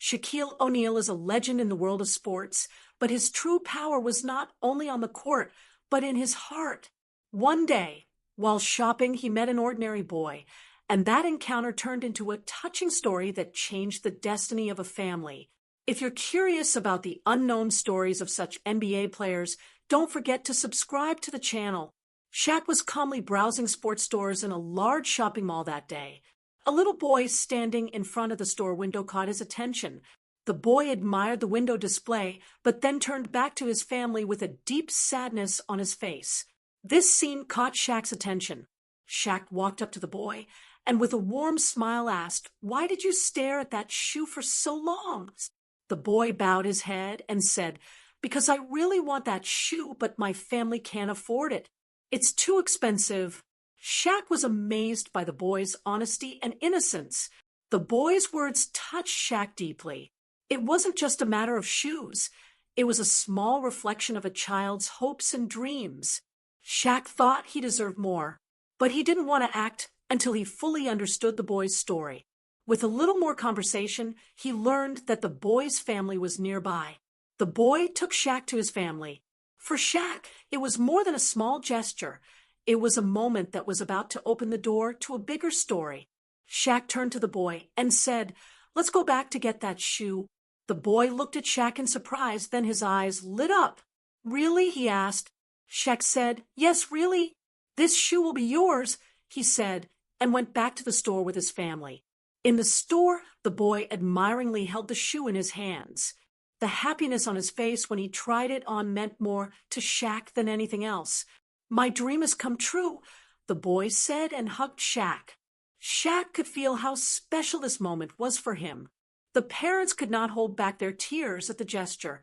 Shaquille O'Neal is a legend in the world of sports, but his true power was not only on the court, but in his heart. One day, while shopping, he met an ordinary boy, and that encounter turned into a touching story that changed the destiny of a family. If you're curious about the unknown stories of such NBA players, don't forget to subscribe to the channel. Shaq was calmly browsing sports stores in a large shopping mall that day. A little boy standing in front of the store window caught his attention. The boy admired the window display, but then turned back to his family with a deep sadness on his face. This scene caught Shaq's attention. Shaq walked up to the boy and with a warm smile asked, "Why did you stare at that shoe for so long?" The boy bowed his head and said, "Because I really want that shoe, but my family can't afford it. It's too expensive." Shaq was amazed by the boy's honesty and innocence. The boy's words touched Shaq deeply. It wasn't just a matter of shoes. It was a small reflection of a child's hopes and dreams. Shaq thought he deserved more, but he didn't want to act until he fully understood the boy's story. With a little more conversation, he learned that the boy's family was nearby. The boy took Shaq to his family. For Shaq, it was more than a small gesture. It was a moment that was about to open the door to a bigger story. Shaq turned to the boy and said, "Let's go back to get that shoe." The boy looked at Shaq in surprise, then his eyes lit up. "Really?" he asked. Shaq said, "Yes, really. This shoe will be yours," he said, and went back to the store with his family. In the store, the boy admiringly held the shoe in his hands. The happiness on his face when he tried it on meant more to Shaq than anything else. "My dream has come true," the boy said and hugged Shaq. Shaq could feel how special this moment was for him. The parents could not hold back their tears at the gesture.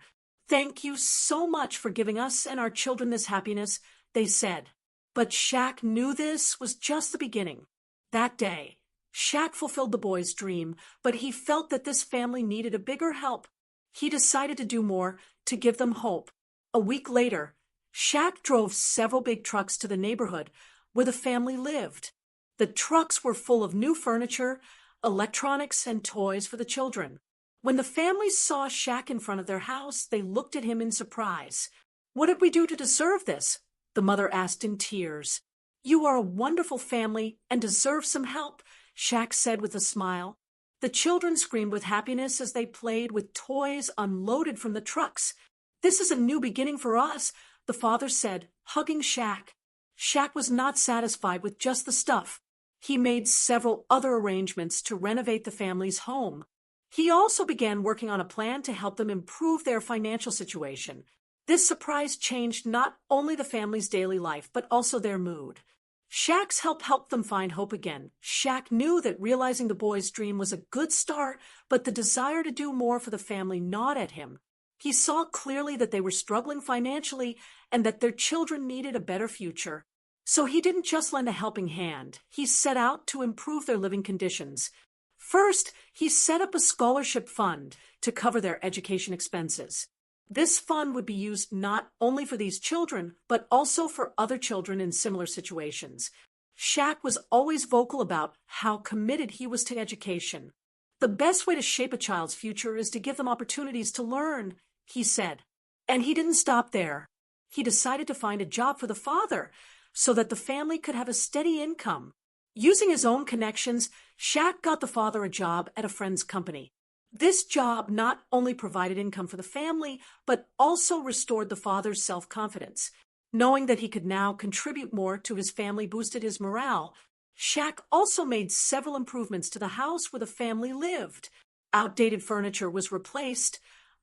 "Thank you so much for giving us and our children this happiness," they said. But Shaq knew this was just the beginning. That day, Shaq fulfilled the boy's dream, but he felt that this family needed a bigger help. He decided to do more to give them hope. A week later, Shaq drove several big trucks to the neighborhood where the family lived. The trucks were full of new furniture, electronics, and toys for the children. When the family saw Shaq in front of their house, they looked at him in surprise. "What did we do to deserve this?" the mother asked in tears. "You are a wonderful family and deserve some help," Shaq said with a smile. The children screamed with happiness as they played with toys unloaded from the trucks. "This is a new beginning for us," the father said, hugging Shaq. Shaq was not satisfied with just the stuff. He made several other arrangements to renovate the family's home. He also began working on a plan to help them improve their financial situation. This surprise changed not only the family's daily life, but also their mood. Shaq's help helped them find hope again. Shaq knew that realizing the boy's dream was a good start, but the desire to do more for the family gnawed at him. He saw clearly that they were struggling financially and that their children needed a better future. So he didn't just lend a helping hand. He set out to improve their living conditions. First, he set up a scholarship fund to cover their education expenses. This fund would be used not only for these children, but also for other children in similar situations. Shaq was always vocal about how committed he was to education. "The best way to shape a child's future is to give them opportunities to learn," he said. And he didn't stop there. He decided to find a job for the father so that the family could have a steady income. Using his own connections, Shaq got the father a job at a friend's company. This job not only provided income for the family, but also restored the father's self-confidence. Knowing that he could now contribute more to his family boosted his morale. Shaq also made several improvements to the house where the family lived. Outdated furniture was replaced,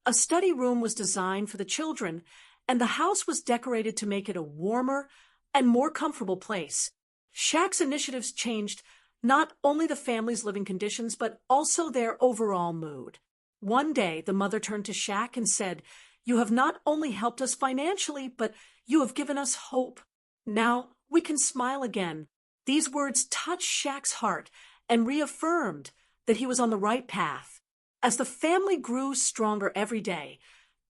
a study room was designed for the children, and the house was decorated to make it a warmer and more comfortable place. Shaq's initiatives changed not only the family's living conditions, but also their overall mood. One day, the mother turned to Shaq and said, "You have not only helped us financially, but you have given us hope. Now we can smile again." These words touched Shaq's heart and reaffirmed that he was on the right path. As the family grew stronger every day,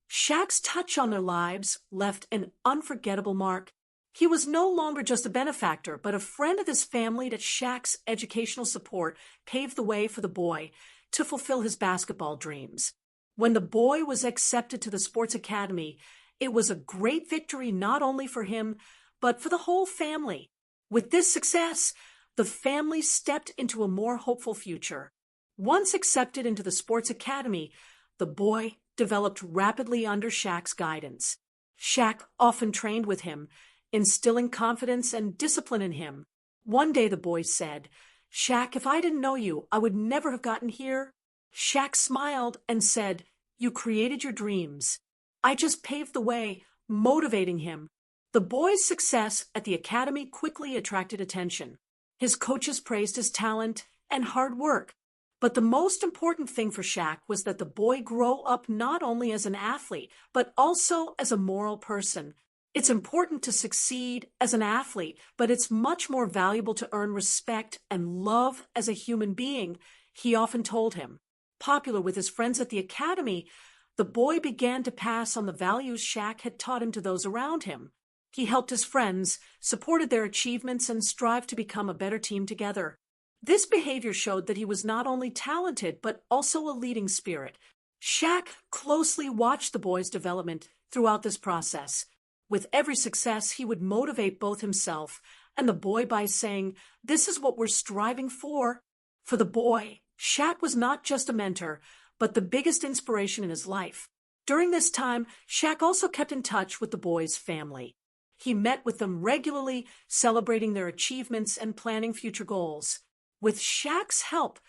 Shaq's touch on their lives left an unforgettable mark. He was no longer just a benefactor, but a friend of his family. That Shaq's educational support paved the way for the boy to fulfill his basketball dreams. When the boy was accepted to the sports academy, it was a great victory not only for him, but for the whole family. With this success, the family stepped into a more hopeful future. Once accepted into the sports academy, the boy developed rapidly under Shaq's guidance. Shaq often trained with him, instilling confidence and discipline in him. One day the boy said, "Shaq, if I didn't know you, I would never have gotten here." Shaq smiled and said, "You created your dreams. I just paved the way," motivating him. The boy's success at the academy quickly attracted attention. His coaches praised his talent and hard work. But the most important thing for Shaq was that the boy grow up not only as an athlete, but also as a moral person. It's important to succeed as an athlete, but it's much more valuable to earn respect and love as a human being, he often told him. Popular with his friends at the academy, the boy began to pass on the values Shaq had taught him to those around him. He helped his friends, supported their achievements, and strived to become a better team together. This behavior showed that he was not only talented, but also a leading spirit. Shaq closely watched the boy's development throughout this process. With every success, he would motivate both himself and the boy by saying, "This is what we're striving for." For the boy, Shaq was not just a mentor, but the biggest inspiration in his life. During this time, Shaq also kept in touch with the boy's family. He met with them regularly, celebrating their achievements and planning future goals. With Shaq's help,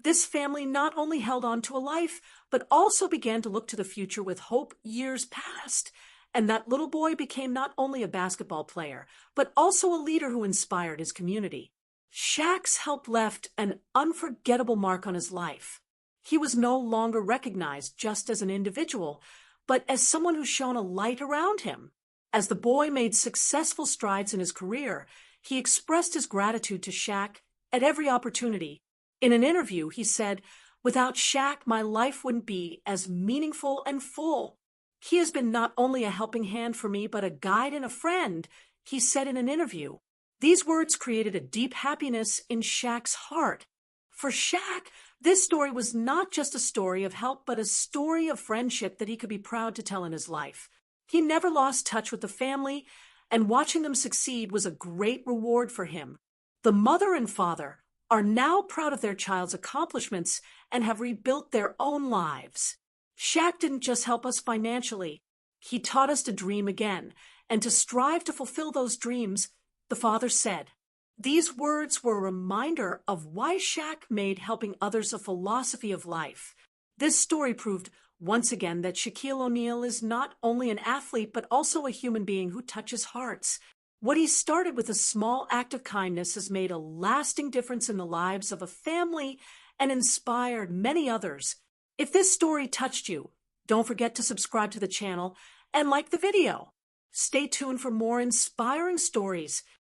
this family not only held on to a life, but also began to look to the future with hope. Years passed, and that little boy became not only a basketball player, but also a leader who inspired his community. Shaq's help left an unforgettable mark on his life. He was no longer recognized just as an individual, but as someone who shone a light around him. As the boy made successful strides in his career, he expressed his gratitude to Shaq at every opportunity. In an interview, he said, "Without Shaq, my life wouldn't be as meaningful and full. He has been not only a helping hand for me, but a guide and a friend," he said in an interview. These words created a deep happiness in Shaq's heart. For Shaq, this story was not just a story of help, but a story of friendship that he could be proud to tell in his life. He never lost touch with the family, and watching them succeed was a great reward for him. The mother and father are now proud of their child's accomplishments and have rebuilt their own lives. Shaq didn't just help us financially. He taught us to dream again and to strive to fulfill those dreams, the father said. These words were a reminder of why Shaq made helping others a philosophy of life. This story proved once again that Shaquille O'Neal is not only an athlete, but also a human being who touches hearts. What he started with a small act of kindness has made a lasting difference in the lives of a family and inspired many others. If this story touched you, don't forget to subscribe to the channel and like the video. Stay tuned for more inspiring stories